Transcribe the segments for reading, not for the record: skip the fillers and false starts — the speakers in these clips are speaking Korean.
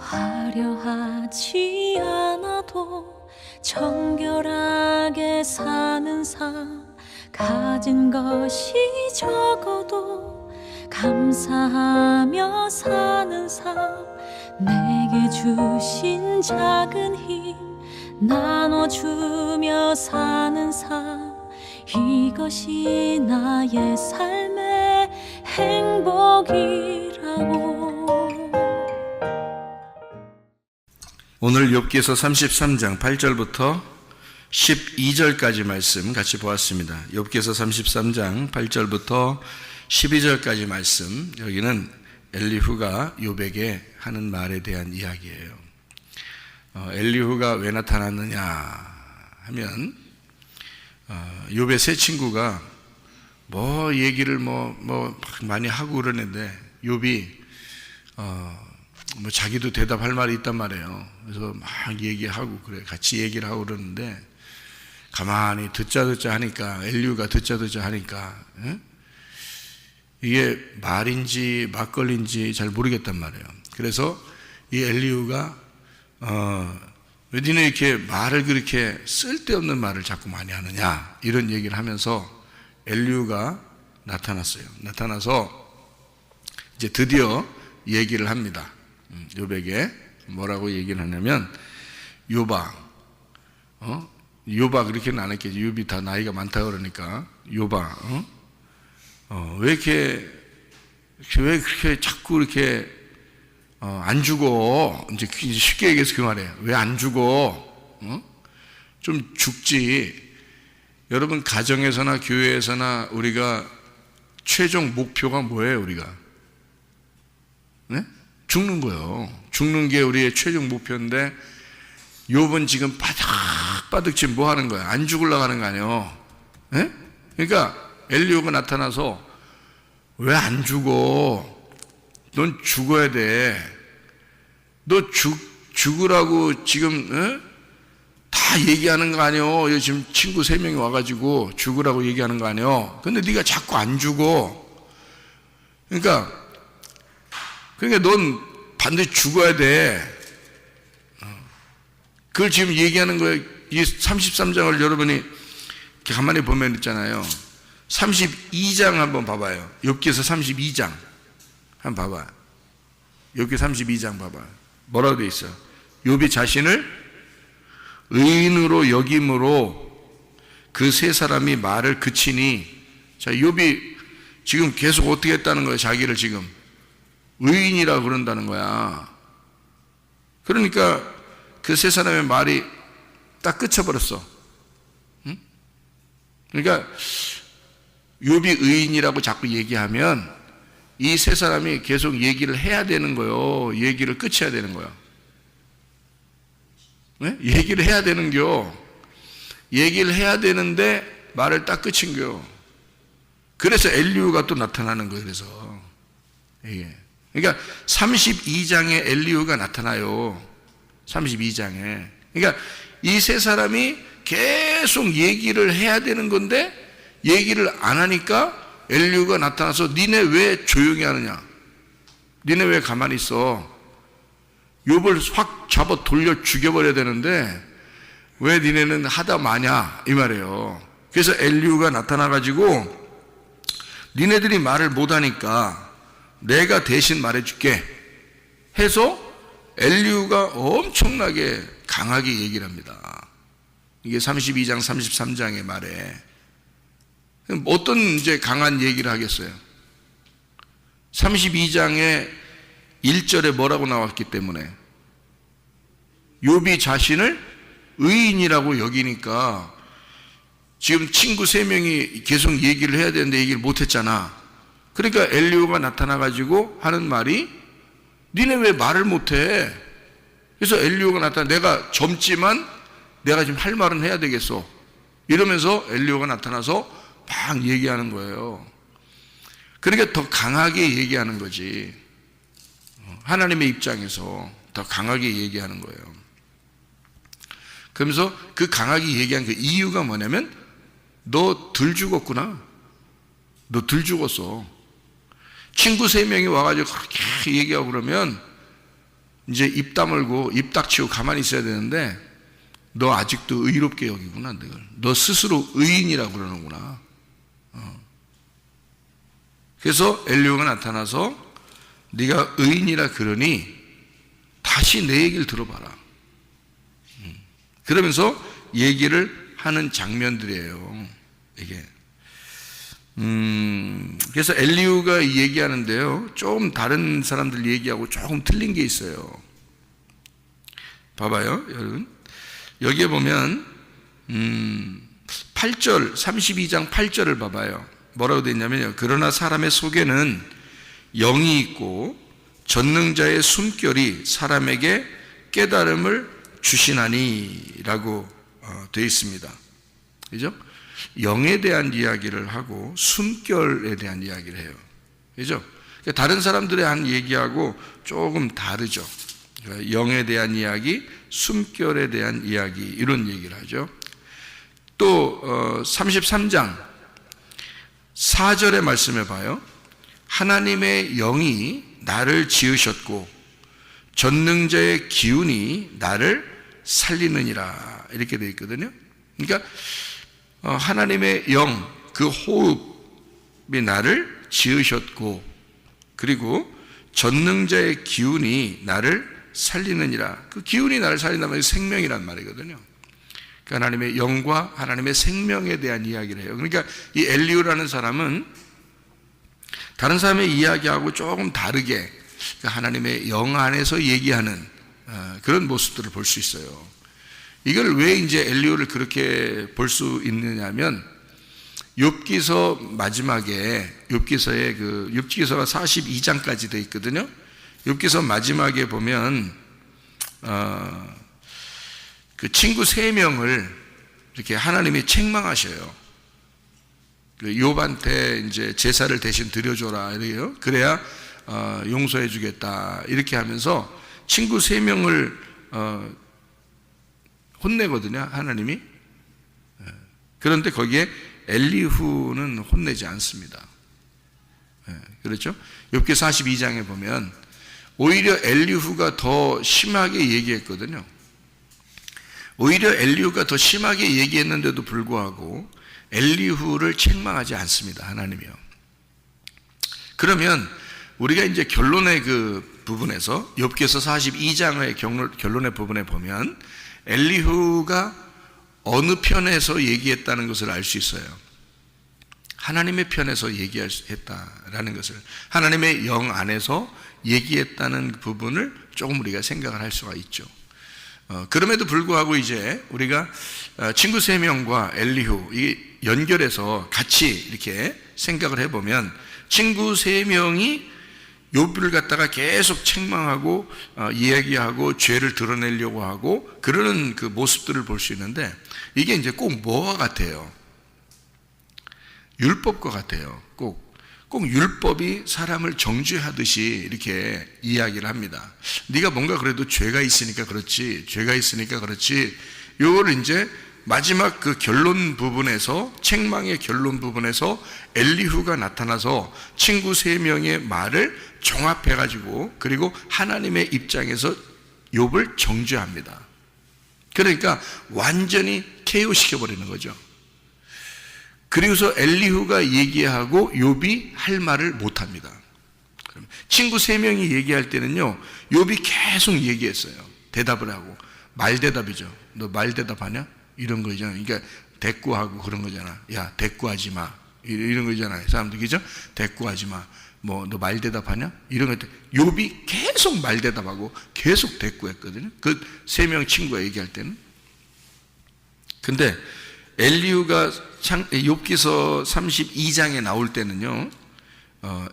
화려하지 않아도 정결하게 사는 삶, 가진 것이 적어도 감사하며 사는 삶, 내게 주신 작은 힘 나눠주며 사는 삶, 이것이 나의 삶의 행복이라고. 오늘 욥기서 33장 8절부터 12절까지 말씀 같이 보았습니다. 욥기서 33장 8절부터 12절까지 말씀, 여기는 엘리후가 욥에게 하는 말에 대한 이야기예요. 엘리후가 왜 나타났느냐 하면, 욥의 세 친구가 얘기를 많이 하고 그러는데, 욥이 자기도 대답할 말이 있단 말이에요. 그래서 막 얘기하고 그래, 같이 얘기를 하고 그러는데, 가만히 듣자 하니까, 엘리후가 듣자 하니까, 이게 말인지 막걸리인지 잘 모르겠단 말이에요. 그래서 이 엘리후가 왜 니네 이렇게 말을 그렇게 쓸데없는 말을 자꾸 많이 하느냐, 이런 얘기를 하면서 엘리후가 나타났어요. 나타나서 이제 드디어 얘기를 합니다. 욥에게 뭐라고 얘기를 하냐면, 욥아, 욥아 그렇게는 안 했겠지. 욥이 다 나이가 많다 그러니까, 욥아, 왜 그렇게 자꾸 이렇게 안 죽어? 이제 쉽게 얘기해서 그 말이에요. 왜 안 죽어? 좀 죽지. 여러분, 가정에서나 교회에서나 우리가 최종 목표가 뭐예요? 우리가 네? 죽는 거예요. 죽는 게 우리의 최종 목표인데, 욥은 지금 바득바득 지금 뭐 하는 거야? 안 죽으려고 하는 거 아니에요? 네? 그러니까 엘리후가 나타나서 왜 안 죽어? 넌 죽어야 돼. 너 죽으라고 지금 다 얘기하는 거 아니에요? 지금 친구 3명이 와가지고 죽으라고 얘기하는 거 아니에요? 근데 네가 자꾸 안 죽어. 그러니까 넌 반드시 죽어야 돼. 그걸 지금 얘기하는 거예요. 이 33장을 여러분이 가만히 보면 있잖아요. 32장 한번 봐봐요. 욥기서 32장 한번 봐봐요. 욥기 32장 봐봐요. 뭐라고 되어 있어요? 욥이 자신을 의인으로 여김으로 그 세 사람이 말을 그치니. 자, 욥이 지금 계속 어떻게 했다는 거예요? 자기를 지금 의인이라고 그런다는 거야. 그러니까 그 세 사람의 말이 딱 그쳐버렸어. 응? 그러니까 욥이 의인이라고 자꾸 얘기하면 이 세 사람이 계속 얘기를 해야 되는 거요. 얘기를 끝이야 되는 거야. 네? 얘기를 해야 되는겨. 얘기를 해야 되는데 말을 딱 끝인겨. 그래서 엘리후가 또 나타나는 거예요. 그래서 그러니까 32장에 엘리후가 나타나요. 32장에. 그러니까 이 세 사람이 계속 얘기를 해야 되는 건데 얘기를 안 하니까 엘리후가 나타나서 니네 왜 조용히 하느냐? 니네 왜 가만히 있어? 욥을 확 잡아 돌려 죽여버려야 되는데 왜 니네는 하다 마냐? 이 말이에요. 그래서 엘리후가 나타나가지고 니네들이 말을 못하니까 내가 대신 말해줄게 해서 엘리후가 엄청나게 강하게 얘기를 합니다. 이게 32장 33장의 말에 어떤 이제 강한 얘기를 하겠어요? 32장의 1절에 뭐라고 나왔기 때문에 욥이 자신을 의인이라고 여기니까 지금 친구 3명이 계속 얘기를 해야 되는데 얘기를 못했잖아. 그러니까 엘리후가 나타나가지고 하는 말이 니네 왜 말을 못해? 그래서 엘리후가 나타나 내가 젊지만 내가 지금 할 말은 해야 되겠어. 이러면서 엘리후가 나타나서 막 얘기하는 거예요. 그러니까 더 강하게 얘기하는 거지. 하나님의 입장에서 더 강하게 얘기하는 거예요. 그러면서 그 강하게 얘기한 그 이유가 뭐냐면 너 덜 죽었구나. 너 덜 죽었어. 친구 3명이 와가지고 그렇게 얘기하고 그러면 이제 입 다물고 입 닥치고 가만히 있어야 되는데 너 아직도 의롭게 여기구나. 너 스스로 의인이라고 그러는구나. 그래서 엘리후가 나타나서 네가 의인이라 그러니 다시 내 얘기를 들어봐라. 그러면서 얘기를 하는 장면들이에요. 이게. 그래서 엘리후가 얘기하는데요, 좀 다른 사람들 얘기하고 조금 틀린 게 있어요. 봐봐요, 여러분. 여기에 보면 8절, 32장 8절을 봐봐요. 뭐라고 되어 있냐면요, 그러나 사람의 속에는 영이 있고 전능자의 숨결이 사람에게 깨달음을 주시나니 라고 되어 있습니다. 그죠? 영에 대한 이야기를 하고 숨결에 대한 이야기를 해요. 그죠? 다른 사람들의 한 얘기하고 조금 다르죠. 영에 대한 이야기, 숨결에 대한 이야기, 이런 얘기를 하죠. 또 33장 4절의 말씀을 봐요. 하나님의 영이 나를 지으셨고 전능자의 기운이 나를 살리느니라, 이렇게 되어 있거든요. 그러니까 하나님의 영, 그 호흡이 나를 지으셨고, 그리고 전능자의 기운이 나를 살리느니라. 그 기운이 나를 살린다면 생명이란 말이거든요. 그러니까 하나님의 영과 하나님의 생명에 대한 이야기를 해요. 그러니까 이 엘리후라는 사람은 다른 사람의 이야기하고 조금 다르게 하나님의 영 안에서 얘기하는 그런 모습들을 볼 수 있어요. 이걸 왜 이제 엘리후를 그렇게 볼 수 있느냐면, 욥기서 마지막에, 욥기서가 42장까지 되어 있거든요. 욥기서 마지막에 보면 그 친구 3명을 이렇게 하나님이 책망하셔요. 그 욥한테 이제 제사를 대신 드려줘라, 이래요. 그래야 용서해 주겠다, 이렇게 하면서 친구 3명을 혼내거든요, 하나님이. 그런데 거기에 엘리후는 혼내지 않습니다. 그렇죠? 욥기 42장에 보면 오히려 엘리후가 더 심하게 얘기했거든요. 오히려 엘리후가 더 심하게 얘기했는데도 불구하고 엘리후를 책망하지 않습니다, 하나님이요. 그러면 우리가 이제 결론의 그 부분에서, 욥기서 42장의 결론의 부분에 보면 엘리후가 어느 편에서 얘기했다는 것을 알 수 있어요. 하나님의 편에서 얘기했다라는 것을, 하나님의 영 안에서 얘기했다는 부분을 조금 우리가 생각을 할 수가 있죠. 그럼에도 불구하고 이제 우리가 친구 3명과 엘리후 이 연결해서 같이 이렇게 생각을 해보면, 친구 3명이 욥을 갖다가 계속 책망하고 이야기하고 죄를 드러내려고 하고 그러는 그 모습들을 볼 수 있는데, 이게 이제 꼭 뭐와 같아요? 율법과 같아요. 꼭 율법이 사람을 정죄하듯이 이렇게 이야기를 합니다. 네가 뭔가 그래도 죄가 있으니까 그렇지, 요거를 이제 마지막 그 결론 부분에서, 책망의 결론 부분에서 엘리후가 나타나서 친구 3명의 말을 종합해가지고, 그리고 하나님의 입장에서 욥을 정죄합니다. 그러니까 완전히 KO 시켜버리는 거죠. 그리고서 엘리후가 얘기하고 욥이 할 말을 못합니다. 친구 3명이 얘기할 때는요, 욥이 계속 얘기했어요. 대답을 하고. 말대답이죠. 너 말대답하냐? 이런 거 있잖아요. 그러니까 대꾸하고 그런 거잖아. 야, 대꾸하지 마, 이런 거 있잖아요, 사람들. 그죠? 대꾸하지 마. 뭐 너 말대답하냐? 이런 거. 욥이 계속 말대답하고 계속 대꾸했거든요, 그 3명 친구가 얘기할 때는. 근데 엘리후가 욥기서 32장에 나올 때는요,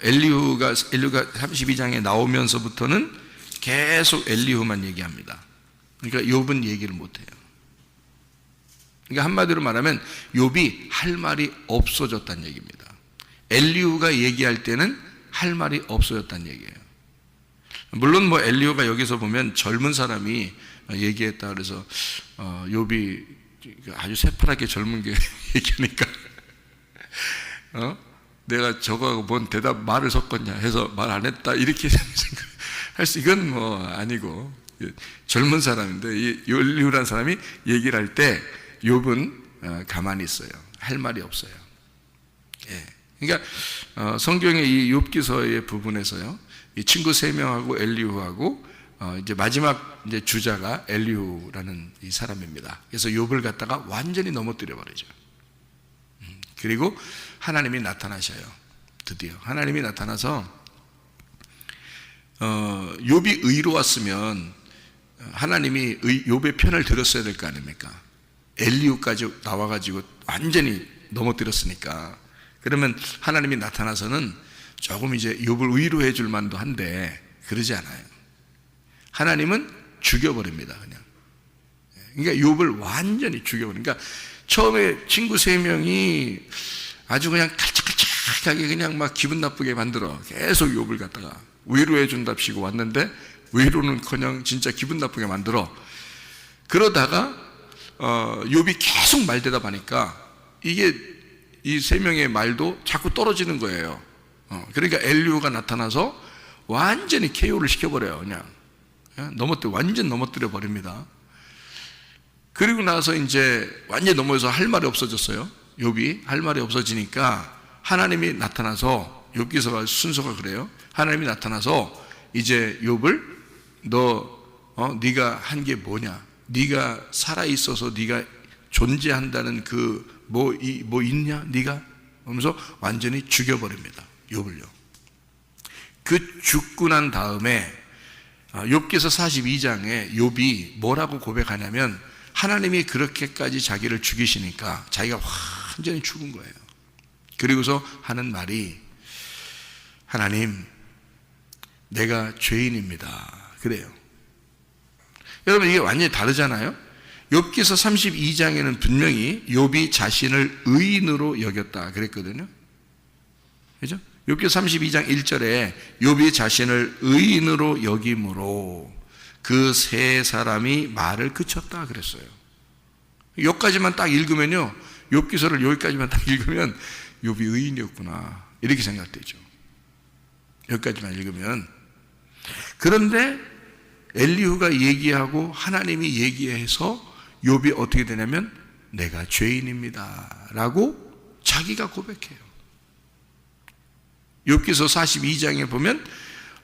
엘리후가 32장에 나오면서부터는 계속 엘리후만 얘기합니다. 그러니까 욥은 얘기를 못해요. 그러니까 한마디로 말하면 욥이 할 말이 없어졌다는 얘기입니다. 엘리후가 얘기할 때는 할 말이 없어졌다는 얘기예요. 물론 뭐 엘리후가 여기서 보면 젊은 사람이 얘기했다 그래서 욥이 아주 새파랗게 젊은 게 얘기하니까 내가 저거하고 뭔 말을 섞었냐 해서 말 안 했다, 이렇게 생각. 이건 뭐 아니고, 젊은 사람인데 이 엘리후라는 사람이 얘기를 할 때 욥은 가만히 있어요. 할 말이 없어요. 예. 그러니까 성경의 이 욥기서의 부분에서요, 이 친구 3명하고 엘리후하고 이제 마지막 이제 주자가 엘리후라는 이 사람입니다. 그래서 욥을 갖다가 완전히 넘어뜨려 버리죠. 그리고 하나님이 나타나셔요. 드디어 하나님이 나타나서 욥이 의로웠으면 하나님이 욥의 편을 들었어야 될 거 아닙니까? 엘리후까지 나와가지고 완전히 넘어뜨렸으니까. 그러면 하나님이 나타나서는 조금 이제 욥을 위로해 줄 만도 한데 그러지 않아요. 하나님은 죽여버립니다. 그냥. 그러니까 욥을 완전히 죽여버립니다. 그러니까 처음에 친구 3명이 아주 그냥 칼짝칼짝하게 그냥 막 기분 나쁘게 만들어 계속 욥을 갖다가 위로해 준답시고 왔는데 위로는커녕 진짜 기분 나쁘게 만들어. 그러다가 욥이 계속 말대답하니까 이게 이 3명의 말도 자꾸 떨어지는 거예요. 그러니까 엘리후가 나타나서 완전히 KO를 시켜버려요. 그냥 완전 넘어뜨려 버립니다. 그리고 나서 이제 완전 넘어져서 할 말이 없어졌어요. 욥이 할 말이 없어지니까 하나님이 나타나서, 욥기서가 순서가 그래요. 하나님이 나타나서 이제 욥을 네가 한 게 뭐냐? 네가 살아 있어서 네가 존재한다는 그 뭐 있냐? 네가 하면서 완전히 죽여버립니다. 욥을요. 그 죽고 난 다음에 욥기서 42장에 욥이 뭐라고 고백하냐면 하나님이 그렇게까지 자기를 죽이시니까 자기가 완전히 죽은 거예요. 그리고서 하는 말이 하나님, 내가 죄인입니다. 그래요. 여러분 이게 완전히 다르잖아요. 욥기서 32장에는 분명히 욥이 자신을 의인으로 여겼다 그랬거든요. 그죠? 욥기서 32장 1절에 욥이 자신을 의인으로 여김으로 그 세 사람이 말을 그쳤다 그랬어요. 여기까지만 딱 읽으면요, 욥기서를 여기까지만 딱 읽으면 욥이 의인이었구나 이렇게 생각되죠. 여기까지만 읽으면. 그런데 엘리후가 얘기하고 하나님이 얘기해서 욥이 어떻게 되냐면 내가 죄인입니다 라고 자기가 고백해요. 욥기서 42장에 보면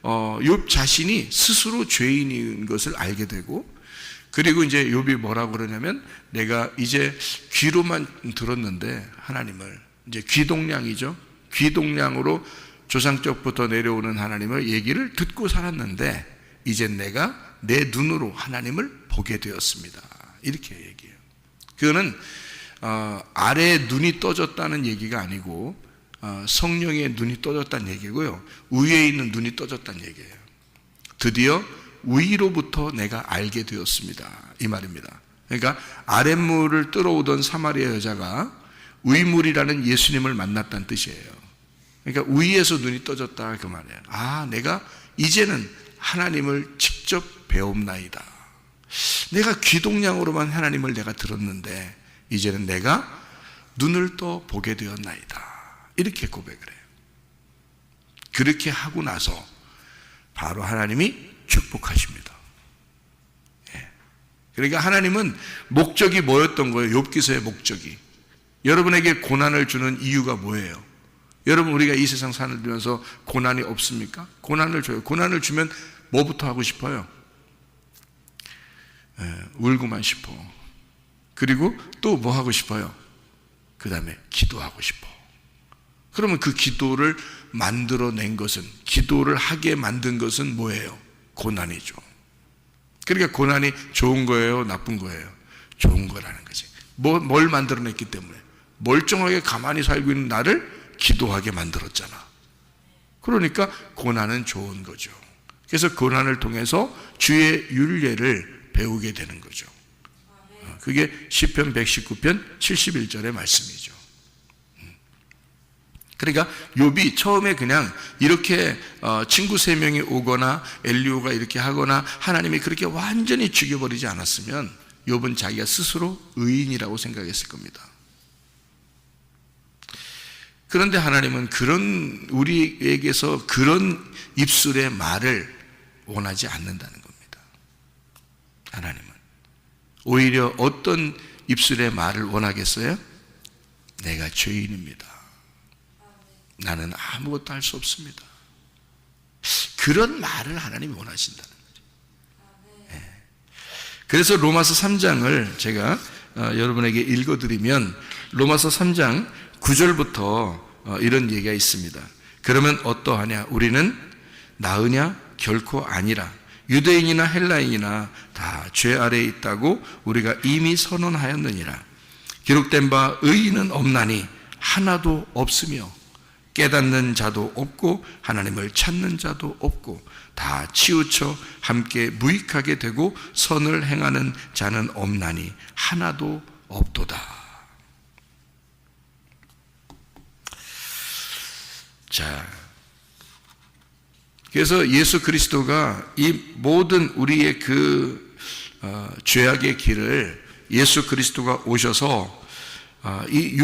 욥 자신이 스스로 죄인인 것을 알게 되고, 그리고 이제 욥이 뭐라고 그러냐면 내가 이제 귀로만 들었는데 하나님을, 이제 귀동량이죠. 귀동량으로 조상적부터 내려오는 하나님을 얘기를 듣고 살았는데 이제 내가 내 눈으로 하나님을 보게 되었습니다. 이렇게 얘기해요. 그거는 아래에 눈이 떠졌다는 얘기가 아니고 성령의 눈이 떠졌다는 얘기고요, 위에 있는 눈이 떠졌다는 얘기예요. 드디어 위로부터 내가 알게 되었습니다 이 말입니다. 그러니까 아랫물을 뚫어오던 사마리아 여자가 위물이라는 예수님을 만났다는 뜻이에요. 그러니까 위에서 눈이 떠졌다 그 말이에요. 내가 이제는 하나님을 직접 배움나이다. 내가 귀동량으로만 하나님을 내가 들었는데 이제는 내가 눈을 떠 보게 되었나이다. 이렇게 고백을 해요. 그렇게 하고 나서 바로 하나님이 축복하십니다. 그러니까 하나님은 목적이 뭐였던 거예요? 욥기서의 목적이. 여러분에게 고난을 주는 이유가 뭐예요? 여러분, 우리가 이 세상 살면서 고난이 없습니까? 고난을 줘요. 고난을 주면 뭐부터 하고 싶어요? 울고만 싶어. 그리고 또 뭐 하고 싶어요? 그 다음에 기도하고 싶어. 그러면 그 기도를 만들어낸 것은, 기도를 하게 만든 것은 뭐예요? 고난이죠. 그러니까 고난이 좋은 거예요? 나쁜 거예요? 좋은 거라는 거지. 뭘 만들어냈기 때문에? 멀쩡하게 가만히 살고 있는 나를 기도하게 만들었잖아. 그러니까 고난은 좋은 거죠. 그래서 고난을 통해서 주의 율례를 배우게 되는 거죠. 그게 시편 119편 71절의 말씀이죠. 그러니까 욥이 처음에 그냥 이렇게 친구 3명이 오거나 엘리후가 이렇게 하거나 하나님이 그렇게 완전히 죽여버리지 않았으면 욥은 자기가 스스로 의인이라고 생각했을 겁니다. 그런데 하나님은 우리에게서 그런 입술의 말을 원하지 않는다는 겁니다. 하나님은 오히려 어떤 입술의 말을 원하겠어요? 내가 죄인입니다. 나는 아무것도 할 수 없습니다. 그런 말을 하나님이 원하신다는 거죠. 네. 그래서 로마서 3장을 제가 여러분에게 읽어드리면 로마서 3장 9절부터 이런 얘기가 있습니다. 그러면 어떠하냐? 우리는 나으냐? 결코 아니라. 유대인이나 헬라인이나 다 죄 아래에 있다고 우리가 이미 선언하였느니라. 기록된 바 의인은 없나니 하나도 없으며 깨닫는 자도 없고 하나님을 찾는 자도 없고 다 치우쳐 함께 무익하게 되고 선을 행하는 자는 없나니 하나도 없도다. 자, 그래서 예수 그리스도가 이 모든 우리의 그 죄악의 길을 예수 그리스도가 오셔서 이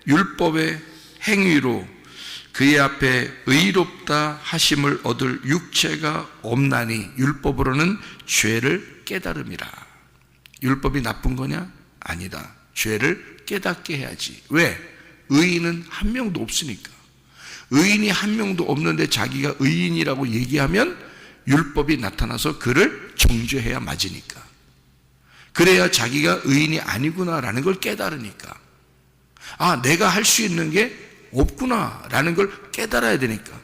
율법의 행위로 그의 앞에 의롭다 하심을 얻을 육체가 없나니 율법으로는 죄를 깨달음이라. 율법이 나쁜 거냐? 아니다. 죄를 깨닫게 해야지. 왜? 의인은 한 명도 없으니까. 의인이 한 명도 없는데 자기가 의인이라고 얘기하면 율법이 나타나서 그를 정죄해야 맞으니까. 그래야 자기가 의인이 아니구나라는 걸 깨달으니까. 아, 내가 할 수 있는 게 없구나라는 걸 깨달아야 되니까.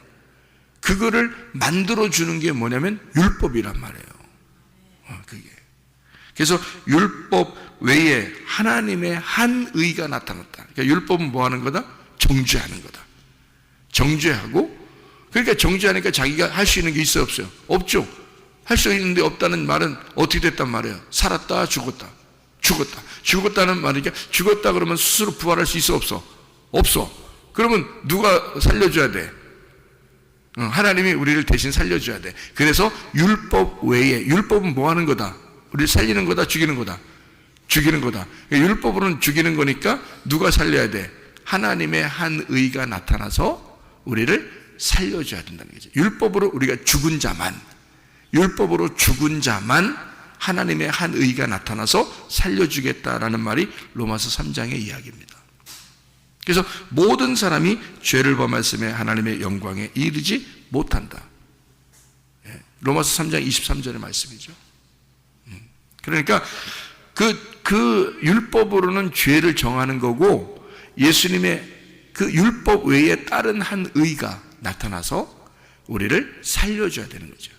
그거를 만들어주는 게 뭐냐면 율법이란 말이에요. 그게. 그래서 율법 외에 하나님의 한 의가 나타났다. 그러니까 율법은 뭐 하는 거다? 정죄하는 거다. 정죄하고, 그러니까 정죄하니까 자기가 할 수 있는 게 있어요, 없어요? 없죠. 할 수 있는데 없다는 말은 어떻게 됐단 말이에요? 살았다, 죽었다. 죽었다. 죽었다는 말이니까 죽었다 그러면 스스로 부활할 수 있어, 없어? 없어. 그러면 누가 살려줘야 돼? 하나님이 우리를 대신 살려줘야 돼. 그래서 율법 외에, 율법은 뭐 하는 거다? 우리를 살리는 거다, 죽이는 거다? 죽이는 거다. 율법으로는 죽이는 거니까 누가 살려야 돼? 하나님의 한 의가 나타나서 우리를 살려줘야 된다는 거죠. 율법으로 우리가 죽은 자만, 율법으로 죽은 자만 하나님의 한 의가 나타나서 살려주겠다라는 말이 로마서 3장의 이야기입니다. 그래서 모든 사람이 죄를 범했음에 하나님의 영광에 이르지 못한다. 로마서 3장 23절의 말씀이죠. 그러니까 그 율법으로는 죄를 정하는 거고 예수님의 그 율법 외에 다른 한 의가 나타나서 우리를 살려줘야 되는 거죠.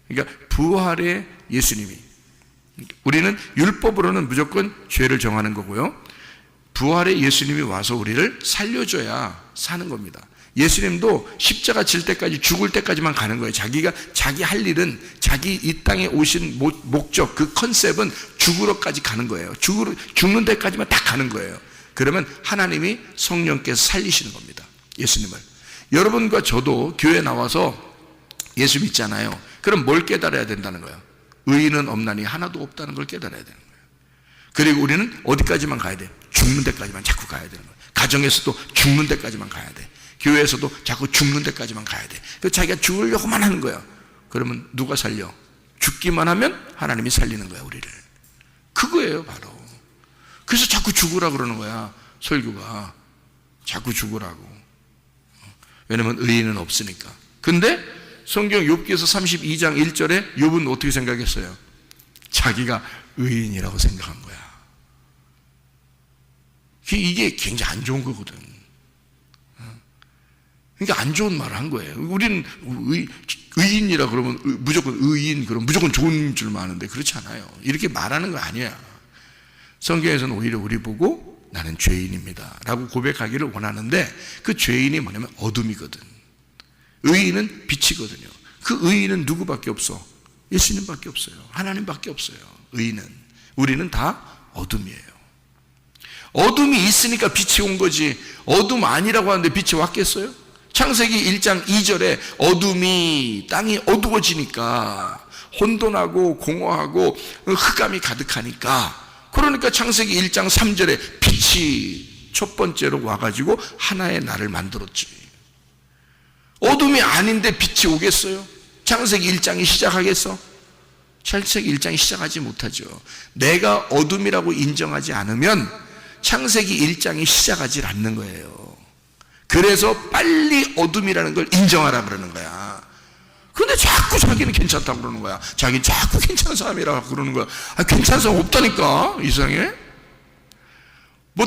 그러니까 부활의 예수님이, 우리는 율법으로는 무조건 죄를 정하는 거고요. 부활의 예수님이 와서 우리를 살려줘야 사는 겁니다. 예수님도 십자가 질 때까지, 죽을 때까지만 가는 거예요. 자기 할 일은, 자기 이 땅에 오신 목적, 그 컨셉은 죽으러까지 가는 거예요. 죽는 데까지만 딱 가는 거예요. 그러면 하나님이 성령께서 살리시는 겁니다. 예수님을. 여러분과 저도 교회 나와서 예수 믿잖아요. 그럼 뭘 깨달아야 된다는 거예요? 의인은 없나니 하나도 없다는 걸 깨달아야 되는 거예요. 그리고 우리는 어디까지만 가야 돼? 죽는 데까지만 자꾸 가야 되는 거예요. 가정에서도 죽는 데까지만 가야 돼. 교회에서도 자꾸 죽는 데까지만 가야 돼. 그래서 자기가 죽으려고만 하는 거야. 그러면 누가 살려? 죽기만 하면 하나님이 살리는 거야, 우리를. 그거예요, 바로. 그래서 자꾸 죽으라 그러는 거야, 설교가. 자꾸 죽으라고. 왜냐면 의인은 없으니까. 근데 성경 욥기에서 32장 1절에 욥은 어떻게 생각했어요? 자기가 의인이라고 생각한 거야. 이게 굉장히 안 좋은 거거든. 그러니까 안 좋은 말을 한 거예요. 우리는 의인이라 그러면 무조건 의인, 그럼 무조건 좋은 줄만 아는데 그렇지 않아요. 이렇게 말하는 거 아니야. 성경에서는 오히려 우리 보고 나는 죄인입니다 라고 고백하기를 원하는데, 그 죄인이 뭐냐면 어둠이거든. 의인은 빛이거든요. 그 의인은 누구밖에 없어? 예수님밖에 없어요. 하나님밖에 없어요. 의인은. 우리는 다 어둠이에요. 어둠이 있으니까 빛이 온 거지. 어둠 아니라고 하는데 빛이 왔겠어요? 창세기 1장 2절에 어둠이, 땅이 어두워지니까, 혼돈하고 공허하고 흑암이 가득하니까, 그러니까 창세기 1장 3절에 빛이 첫 번째로 와가지고 하나의 나를 만들었지. 어둠이 아닌데 빛이 오겠어요? 창세기 1장이 시작하겠어? 창세기 1장이 시작하지 못하죠. 내가 어둠이라고 인정하지 않으면 창세기 1장이 시작하지 않는 거예요. 그래서 빨리 어둠이라는 걸 인정하라 그러는 거야. 근데 자꾸 자기는 괜찮다고 그러는 거야. 자기는 자꾸 괜찮은 사람이라고 그러는 거야. 괜찮은 사람 없다니까, 이상해?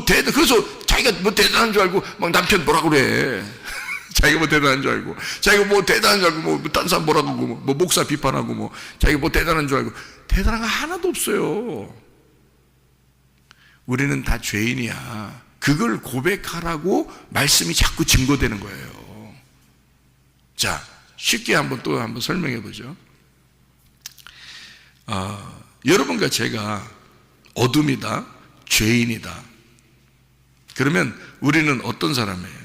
그래서 자기가 뭐 대단한 줄 알고 막 남편 뭐라 그래. 자기가 뭐 대단한 줄 알고, 자기가 뭐 대단한 줄 알고, 딴 사람 뭐라고 하고, 뭐 목사 비판하고, 자기가 뭐 대단한 줄 알고, 대단한 거 하나도 없어요. 우리는 다 죄인이야. 그걸 고백하라고 말씀이 자꾸 증거되는 거예요. 자, 쉽게 또 한번 설명해 보죠. 여러분과 제가 어둠이다, 죄인이다. 그러면 우리는 어떤 사람이에요?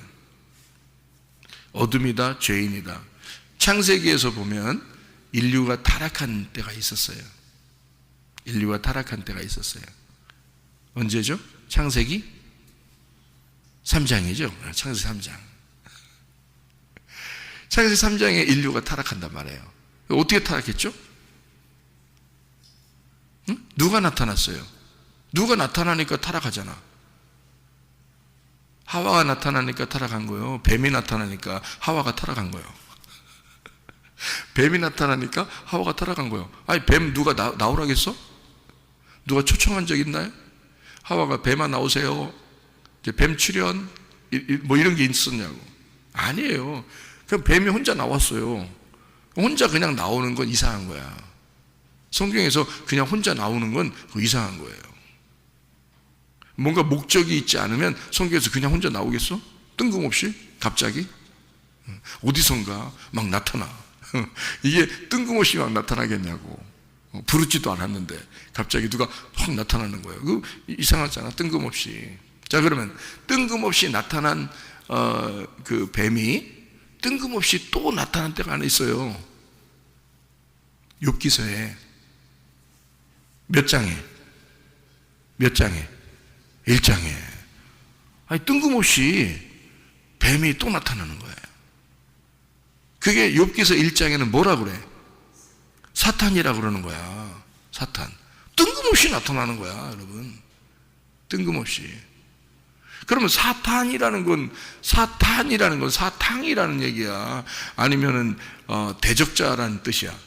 어둠이다, 죄인이다. 창세기에서 보면 인류가 타락한 때가 있었어요. 인류가 타락한 때가 있었어요. 언제죠? 창세기 3장이죠. 창세기 3장. 창세기 3장에 인류가 타락한단 말이에요. 어떻게 타락했죠? 응? 누가 나타났어요? 누가 나타나니까 타락하잖아. 하와가 나타나니까 타락한 거예요. 뱀이 나타나니까 하와가 타락한 거예요. 뱀이 나타나니까 하와가 타락한 거예요. 아니, 뱀 누가 나오라겠어? 누가 초청한 적 있나요? 하와가 뱀아 나오세요. 이제 뱀 출연 뭐 이런 게 있었냐고. 아니에요. 그냥 뱀이 혼자 나왔어요. 혼자 그냥 나오는 건 이상한 거야. 성경에서 그냥 혼자 나오는 건 이상한 거예요. 뭔가 목적이 있지 않으면 성경에서 그냥 혼자 나오겠어? 뜬금없이? 갑자기? 어디선가 막 나타나. 이게 뜬금없이 막 나타나겠냐고. 부르지도 않았는데 갑자기 누가 확 나타나는 거예요. 그 이상하잖아, 뜬금없이. 자, 그러면 뜬금없이 나타난 그 뱀이 뜬금없이 또 나타난 때가 하나 있어요. 욥기서에 몇 장에? 1장에. 아니, 뜬금없이 뱀이 또 나타나는 거예요. 그게 욥기서 1장에는 뭐라 그래? 사탄이라고 그러는 거야. 사탄. 뜬금없이 나타나는 거야, 여러분. 뜬금없이. 그러면 사탄이라는 건 사탕이라는 얘기야? 아니면은 대적자라는 뜻이야?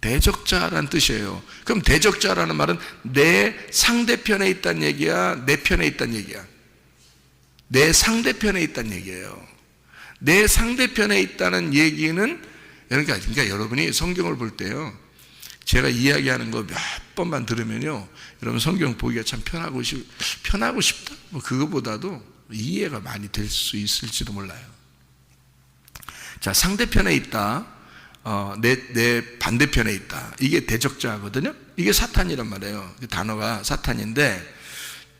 대적자라는 뜻이에요. 그럼 대적자라는 말은 내 상대편에 있다는 얘기야? 내 편에 있다는 얘기야? 내 상대편에 있다는 얘기예요. 내 상대편에 있다는 얘기는, 그러니까 여러분이 성경을 볼 때요, 제가 이야기하는 거 몇 번만 들으면요, 여러분 성경 보기가 참 편하고 싶다? 뭐 그거보다도 이해가 많이 될 수 있을지도 몰라요. 자, 상대편에 있다. 내 반대편에 있다. 이게 대적자거든요. 이게 사탄이란 말이에요. 그 단어가 사탄인데,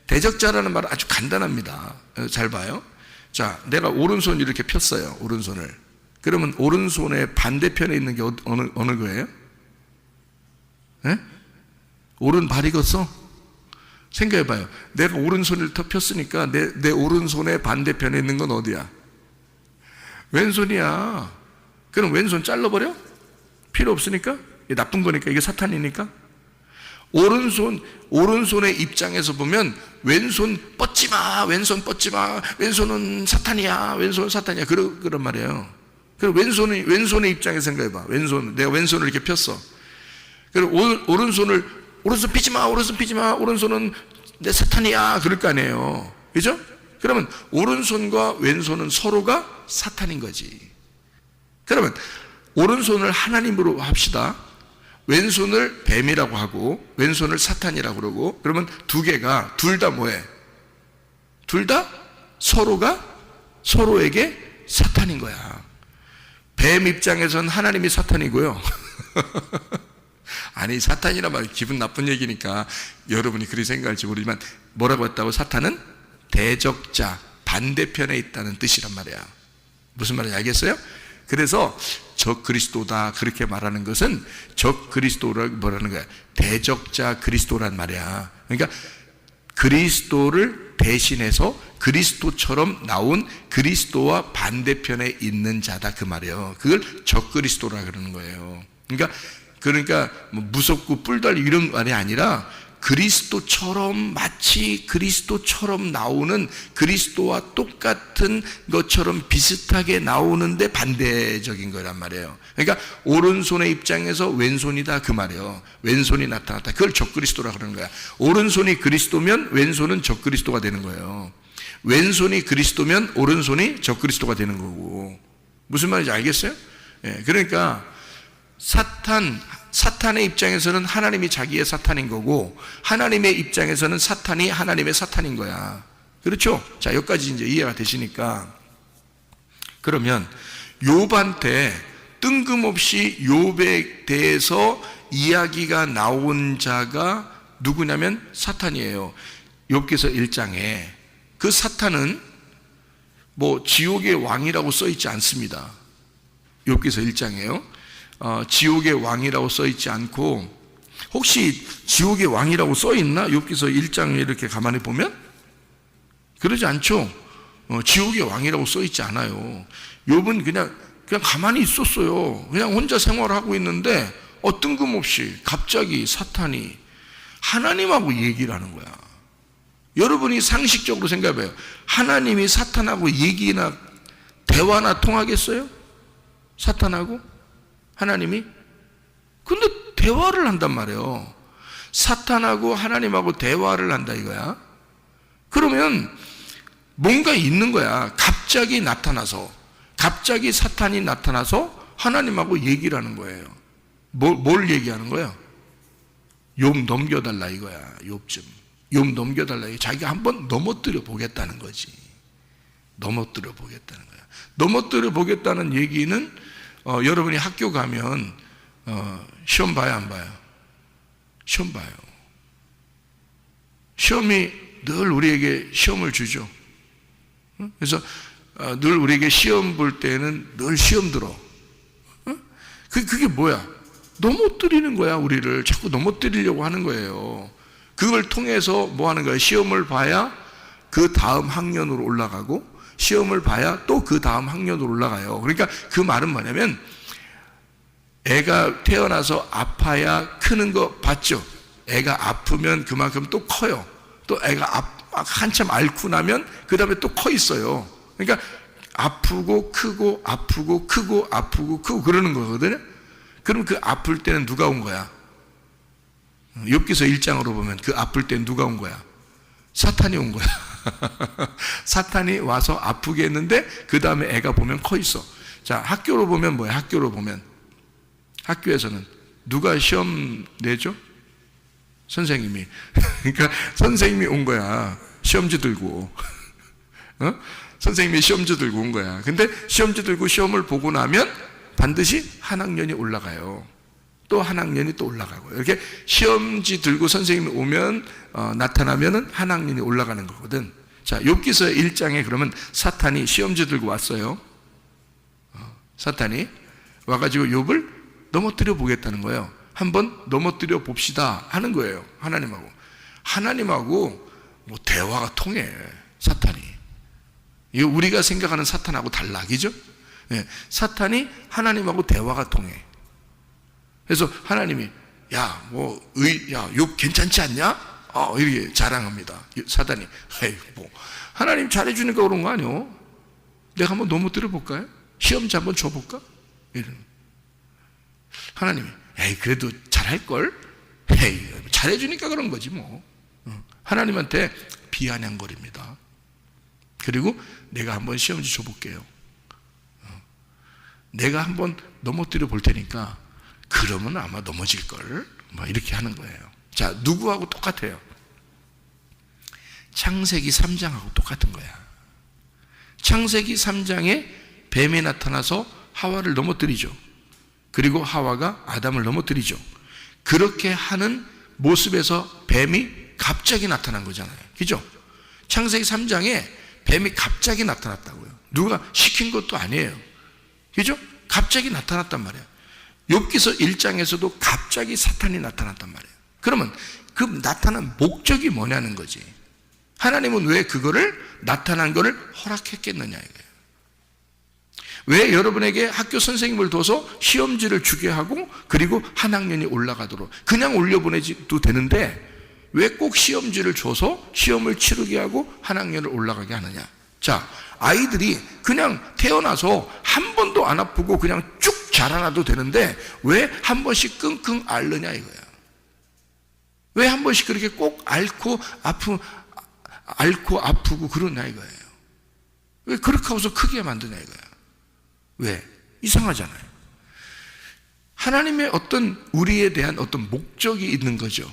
대적자라는 말은 아주 간단합니다. 잘 봐요. 자, 내가 오른손 이렇게 폈어요. 오른손을. 그러면 오른손의 반대편에 있는 게 어느 거예요? 네? 오른발이겠어? 생각해봐요. 내가 오른손을 더 폈으니까 내 오른손의 반대편에 있는 건 어디야? 왼손이야. 그럼 왼손 잘라버려? 필요 없으니까? 이게 나쁜 거니까, 이게 사탄이니까? 오른손의 입장에서 보면 왼손 뻗지 마, 왼손은 사탄이야, 그런 말이에요. 그럼 왼손의 입장에서 생각해봐. 내가 왼손을 이렇게 폈어. 그리고 오른손 피지 마, 오른손은 내 사탄이야, 그럴 거 아니에요. 그죠? 그러면 오른손과 왼손은 서로가 사탄인 거지. 그러면 오른손을 하나님으로 합시다. 왼손을 뱀이라고 하고 왼손을 사탄이라고 그러고, 그러면 둘 다 뭐해? 둘 다 서로에게 사탄인 거야. 뱀 입장에서는 하나님이 사탄이고요. 아니, 사탄이란 말 기분 나쁜 얘기니까 여러분이 그리 생각할지 모르지만, 뭐라고 했다고? 사탄은 대적자, 반대편에 있다는 뜻이란 말이야. 무슨 말인지 알겠어요? 그래서 적 그리스도다 그렇게 말하는 것은 적 그리스도라고 뭐라는 거야? 대적자 그리스도란 말이야. 그러니까 그리스도를 대신해서 그리스도처럼 나온 그리스도와 반대편에 있는 자다 그 말이에요. 그걸 적그리스도라 그러는 거예요. 그러니까 뭐 무섭고 뿔달리 이런 말이 아니라 그리스도처럼, 마치 그리스도처럼 나오는, 그리스도와 똑같은 것처럼 비슷하게 나오는데 반대적인 거란 말이에요. 그러니까 오른손의 입장에서 왼손이다 그 말이에요. 왼손이 나타났다. 그걸 적그리스도라 그러는 거야. 오른손이 그리스도면 왼손은 적그리스도가 되는 거예요. 왼손이 그리스도면 오른손이 적그리스도가 되는 거고. 무슨 말인지 알겠어요? 예, 그러니까 사탄의 입장에서는 하나님이 자기의 사탄인 거고, 하나님의 입장에서는 사탄이 하나님의 사탄인 거야. 그렇죠? 자, 여기까지 이제 이해가 되시니까, 그러면 욥한테 뜬금없이 욥에 대해서 이야기가 나온 자가 누구냐면 사탄이에요. 욥기서 1장에 그 사탄은 뭐 지옥의 왕이라고 써 있지 않습니다. 욥기서 1장에요. 지옥의 왕이라고 써 있지 않고, 혹시 지옥의 왕이라고 써 있나? 욥기서 1장에 이렇게 가만히 보면 그러지 않죠. 지옥의 왕이라고 써 있지 않아요. 욥은 그냥 가만히 있었어요. 그냥 혼자 생활하고 있는데 뜬금없이 갑자기 사탄이 하나님하고 얘기를 하는 거야. 여러분이 상식적으로 생각해봐요. 하나님이 사탄하고 얘기나 대화나 통하겠어요? 사탄하고? 하나님이? 근데 대화를 한단 말이에요. 사탄하고 하나님하고 대화를 한다 이거야. 그러면 뭔가 있는 거야. 갑자기 사탄이 나타나서 하나님하고 얘기를 하는 거예요. 뭘 얘기하는 거예요? 욥 넘겨달라 이거야. 욥 넘겨달라. 자기가 한번 넘어뜨려 보겠다는 거지. 넘어뜨려 보겠다는 거야. 넘어뜨려 보겠다는 얘기는 여러분이 학교 가면 시험 봐요, 안 봐요? 시험 봐요. 시험이 늘 우리에게 시험을 주죠. 그래서 늘 우리에게 시험 볼 때는 늘 시험 들어. 그게 뭐야? 넘어뜨리는 거야. 우리를 자꾸 넘어뜨리려고 하는 거예요. 그걸 통해서 뭐 하는 거야? 시험을 봐야 그 다음 학년으로 올라가고, 시험을 봐야 또 그 다음 학년으로 올라가요. 그러니까 그 말은 뭐냐면, 애가 태어나서 아파야 크는 거 봤죠? 애가 아프면 그만큼 또 커요. 또 애가 한참 앓고 나면 그 다음에 또 커 있어요. 그러니까 아프고 크고 아프고 크고 아프고 크고 그러는 거거든요. 그럼 그 아플 때는 누가 온 거야? 욥기서 1장으로 보면 그 아플 때는 누가 온 거야? 사탄이 온 거야. 사탄이 와서 아프게 했는데 그 다음에 애가 보면 커 있어. 자, 학교로 보면 뭐야? 학교로 보면 학교에서는 누가 시험 내죠? 선생님이. 그러니까 선생님이 온 거야. 시험지 들고. 선생님이 시험지 들고 온 거야. 근데 시험지 들고 시험을 보고 나면 반드시 한 학년이 올라가요. 또 한 학년이 또 올라가고, 이렇게 시험지 들고 선생님이 오면 나타나면은 한 학년이 올라가는 거거든. 자, 욥기서 1장에 그러면 사탄이 시험지 들고 왔어요. 사탄이 와가지고 욥을 넘어뜨려 보겠다는 거예요. 한번 넘어뜨려 봅시다 하는 거예요. 하나님하고 뭐 대화가 통해. 사탄이. 이거 우리가 생각하는 사탄하고 달라, 그죠? 네, 사탄이 하나님하고 대화가 통해. 그래서 하나님이 욥 괜찮지 않냐? 이렇게 자랑합니다. 사탄이 하나님 잘해주니까 그런 거 아니요? 내가 한번 넘어뜨려 볼까요? 시험지 한번 줘볼까? 이런. 하나님이 그래도 잘할걸? 잘해주니까 그런 거지 뭐. 하나님한테 비아냥거립니다. 그리고 내가 한번 시험지 줘볼게요. 내가 한번 넘어뜨려 볼 테니까 그러면 아마 넘어질걸? 뭐 이렇게 하는 거예요. 자, 누구하고 똑같아요? 창세기 3장하고 똑같은 거야. 창세기 3장에 뱀이 나타나서 하와를 넘어뜨리죠. 그리고 하와가 아담을 넘어뜨리죠. 그렇게 하는 모습에서 뱀이 갑자기 나타난 거잖아요. 그죠? 창세기 3장에 뱀이 갑자기 나타났다고요. 누가 시킨 것도 아니에요. 그죠? 갑자기 나타났단 말이에요. 욥기서 1장에서도 갑자기 사탄이 나타났단 말이에요. 그러면 그 나타난 목적이 뭐냐는 거지. 하나님은 왜 그거를 나타난 거를 허락했겠느냐 이거예요. 왜 여러분에게 학교 선생님을 둬서 시험지를 주게 하고 그리고 한 학년이 올라가도록 그냥 올려보내도 되는데 왜 꼭 시험지를 줘서 시험을 치르게 하고 한 학년을 올라가게 하느냐. 자, 아이들이 그냥 태어나서 한 번도 안 아프고 그냥 쭉 자라나도 되는데 왜 한 번씩 끙끙 앓느냐 이거야. 왜 한 번씩 그렇게 꼭 앓고 아프고 그러냐 이거예요. 왜 그렇게 하고서 크게 만드냐 이거야. 왜? 이상하잖아요. 하나님의 어떤 우리에 대한 어떤 목적이 있는 거죠.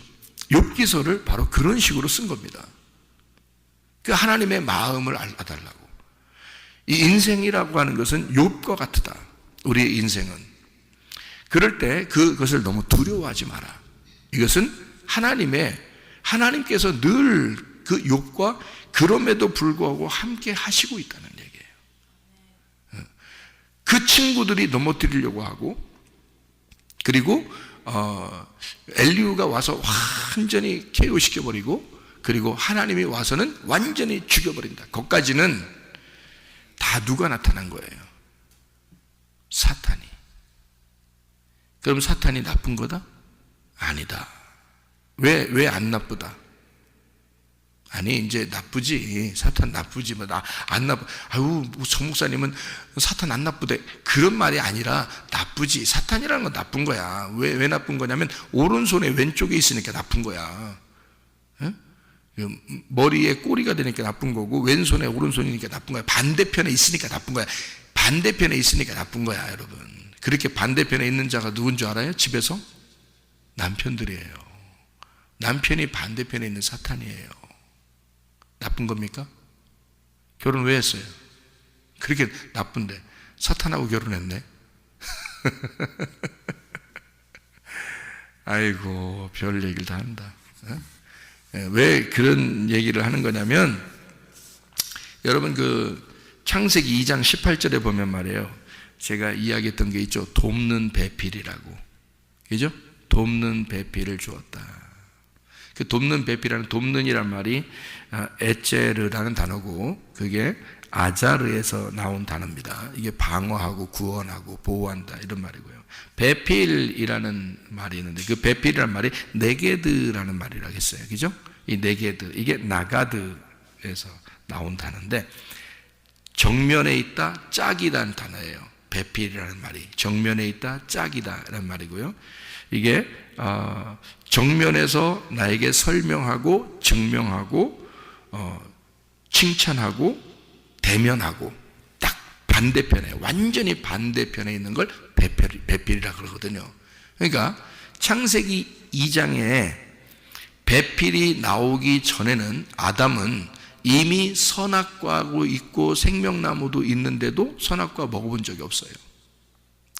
욥기서를 바로 그런 식으로 쓴 겁니다. 그 하나님의 마음을 알아달라고. 이 인생이라고 하는 것은 욥과 같다. 우리의 인생은. 그럴 때 그것을 너무 두려워하지 마라. 이것은 하나님께서 늘 그 욥과 그럼에도 불구하고 함께 하시고 있다는 얘기예요. 그 친구들이 넘어뜨리려고 하고 그리고 엘리후가 와서 완전히 KO시켜버리고 그리고 하나님이 와서는 완전히 죽여버린다. 거기까지는 다 누가 나타난 거예요? 사탄이. 그럼 사탄이 나쁜 거다? 아니다. 왜 안 나쁘다? 아니 이제 나쁘지. 사탄 나쁘지. 안 나쁘. 아유 정 목사님은 사탄 안 나쁘대. 그런 말이 아니라 나쁘지. 사탄이라는 건 나쁜 거야. 왜 나쁜 거냐면 오른손에 왼쪽에 있으니까 나쁜 거야. 에? 머리에 꼬리가 되니까 나쁜 거고 왼손에 오른손이니까 나쁜 거야. 반대편에 있으니까 나쁜 거야. 반대편에 있으니까 나쁜 거야 여러분. 그렇게 반대편에 있는 자가 누군 줄 알아요? 집에서? 남편들이에요. 남편이 반대편에 있는 사탄이에요. 나쁜 겁니까? 결혼 왜 했어요? 그렇게 나쁜데 사탄하고 결혼했네. 아이고 별 얘기를 다 한다. 왜 그런 얘기를 하는 거냐면 여러분 그 창세기 2장 18절에 보면 말이에요. 제가 이야기했던 게 있죠. 돕는 배필이라고. 그죠? 돕는 배필을 주었다. 그 돕는 배필이라는 돕는이란 말이 에체르라는 단어고 그게 아자르에서 나온 단어입니다. 이게 방어하고 구원하고 보호한다 이런 말이고요. 배필이라는 말이 있는데 그 배필이라는 말이 네게드라는 말이라고 했어요. 그죠? 이 네게드 이게 나가드에서 나온 단어인데 정면에 있다 짝이라는 단어예요. 배필이라는 말이 정면에 있다 짝이다라는 말이고요. 이게 정면에서 나에게 설명하고 증명하고 칭찬하고 대면하고 딱 반대편에 완전히 반대편에 있는 걸 배필이라고 그러거든요. 그러니까 창세기 2장에 배필이 나오기 전에는 아담은 이미 선악과하고 있고 생명나무도 있는데도 선악과 먹어본 적이 없어요.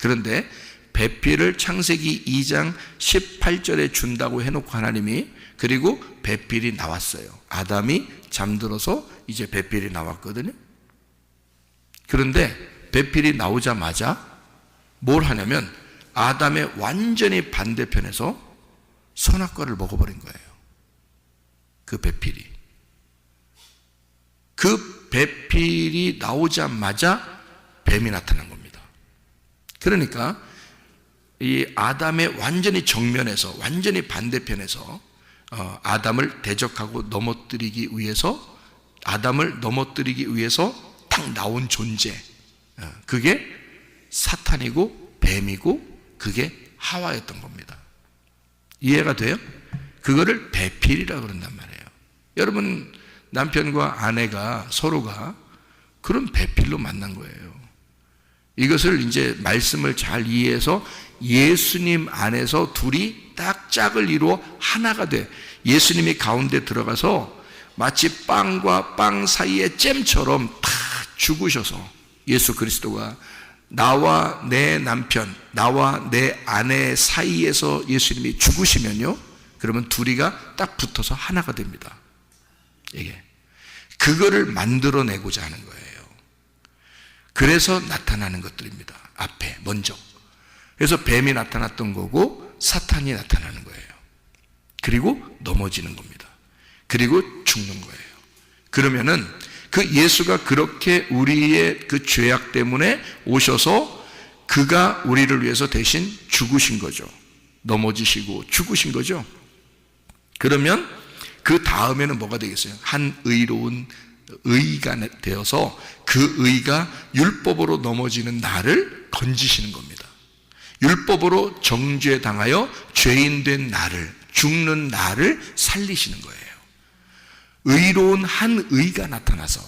그런데 배필을 창세기 2장 18절에 준다고 해놓고 하나님이 그리고 배필이 나왔어요. 아담이 잠들어서 이제 배필이 나왔거든요. 그런데 배필이 나오자마자 뭘 하냐면 아담의 완전히 반대편에서 선악과를 먹어버린 거예요. 그 배필이. 그 배필이 나오자마자 뱀이 나타난 겁니다. 그러니까 이 아담의 완전히 정면에서 완전히 반대편에서 아담을 대적하고 넘어뜨리기 위해서 아담을 넘어뜨리기 위해서 딱 나온 존재 그게 사탄이고 뱀이고 그게 하와였던 겁니다. 이해가 돼요? 그거를 배필이라고 그런단 말이에요. 여러분 남편과 아내가 서로가 그런 배필로 만난 거예요. 이것을 이제 말씀을 잘 이해해서 예수님 안에서 둘이 딱 짝을 이루어 하나가 돼. 예수님이 가운데 들어가서 마치 빵과 빵 사이의 잼처럼 다 죽으셔서 예수 그리스도가 나와 내 남편, 나와 내 아내 사이에서 예수님이 죽으시면요. 그러면 둘이가 딱 붙어서 하나가 됩니다. 이게 그거를 만들어내고자 하는 거예요. 그래서 나타나는 것들입니다. 앞에 먼저. 그래서 뱀이 나타났던 거고 사탄이 나타나는 거예요. 그리고 넘어지는 겁니다. 그리고 죽는 거예요. 그러면은 그 예수가 그렇게 우리의 그 죄악 때문에 오셔서 그가 우리를 위해서 대신 죽으신 거죠. 넘어지시고 죽으신 거죠. 그러면 그 다음에는 뭐가 되겠어요? 한 의로운 의가 되어서 그 의가 율법으로 넘어지는 나를 건지시는 겁니다. 율법으로 정죄 당하여 죄인 된 나를, 죽는 나를 살리시는 거예요. 의로운 한 의가 나타나서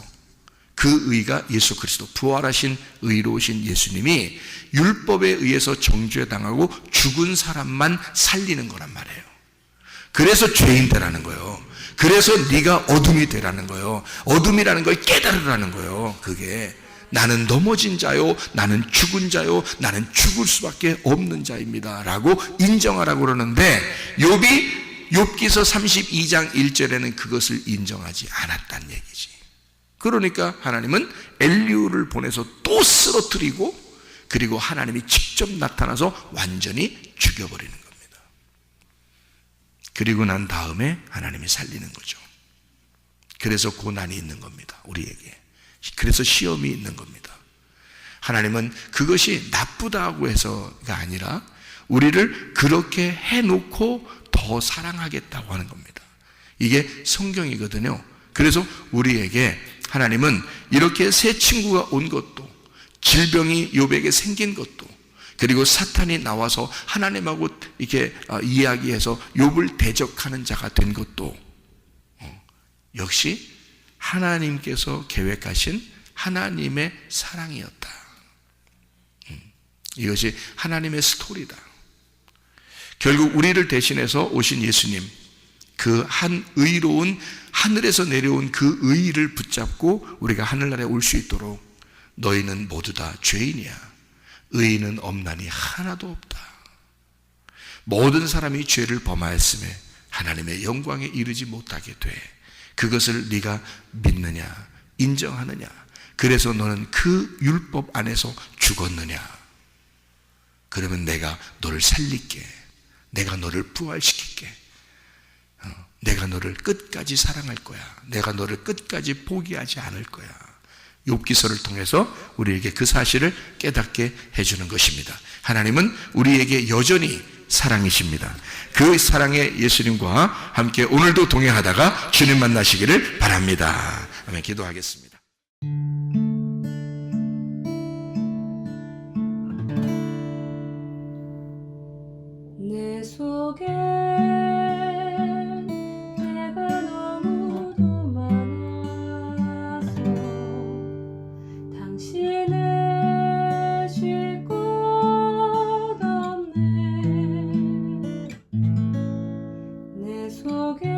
그 의가 예수 그리스도, 부활하신 의로우신 예수님이 율법에 의해서 정죄당하고 죽은 사람만 살리는 거란 말이에요. 그래서 죄인 되라는 거예요. 그래서 네가 어둠이 되라는 거예요. 어둠이라는 걸 깨달으라는 거예요. 그게 나는 넘어진 자요, 나는 죽은 자요, 나는 죽을 수밖에 없는 자입니다 라고 인정하라고 그러는데, 욥기서 32장 1절에는 그것을 인정하지 않았다는 얘기지. 그러니까 하나님은 엘리후를 보내서 또 쓰러뜨리고, 그리고 하나님이 직접 나타나서 완전히 죽여버리는 겁니다. 그리고 난 다음에 하나님이 살리는 거죠. 그래서 고난이 있는 겁니다, 우리에게. 그래서 시험이 있는 겁니다. 하나님은 그것이 나쁘다고 해서가 아니라 우리를 그렇게 해놓고 더 사랑하겠다고 하는 겁니다. 이게 성경이거든요. 그래서 우리에게 하나님은 이렇게 새 친구가 온 것도, 질병이 욥에게 생긴 것도, 그리고 사탄이 나와서 하나님하고 이렇게 이야기해서 욥을 대적하는 자가 된 것도 역시 하나님께서 계획하신 하나님의 사랑이었다. 이것이 하나님의 스토리다. 결국 우리를 대신해서 오신 예수님, 그 한 의로운, 하늘에서 내려온 그 의의를 붙잡고 우리가 하늘나라에 올 수 있도록, 너희는 모두 다 죄인이야, 의인은 없나니 하나도 없다. 모든 사람이 죄를 범하였음에 하나님의 영광에 이르지 못하게 돼. 그것을 네가 믿느냐, 인정하느냐? 그래서 너는 그 율법 안에서 죽었느냐? 그러면 내가 너를 살릴게. 내가 너를 부활시킬게. 내가 너를 끝까지 사랑할 거야. 내가 너를 끝까지 포기하지 않을 거야. 욥기서를 통해서 우리에게 그 사실을 깨닫게 해주는 것입니다. 하나님은 우리에게 여전히 사랑이십니다. 그 사랑의 예수님과 함께 오늘도 동행하다가 주님 만나시기를 바랍니다. 아멘. 기도하겠습니다. 내 속에 내가 너무도 많아서 당신을 쉴 곳 없네. 내 속에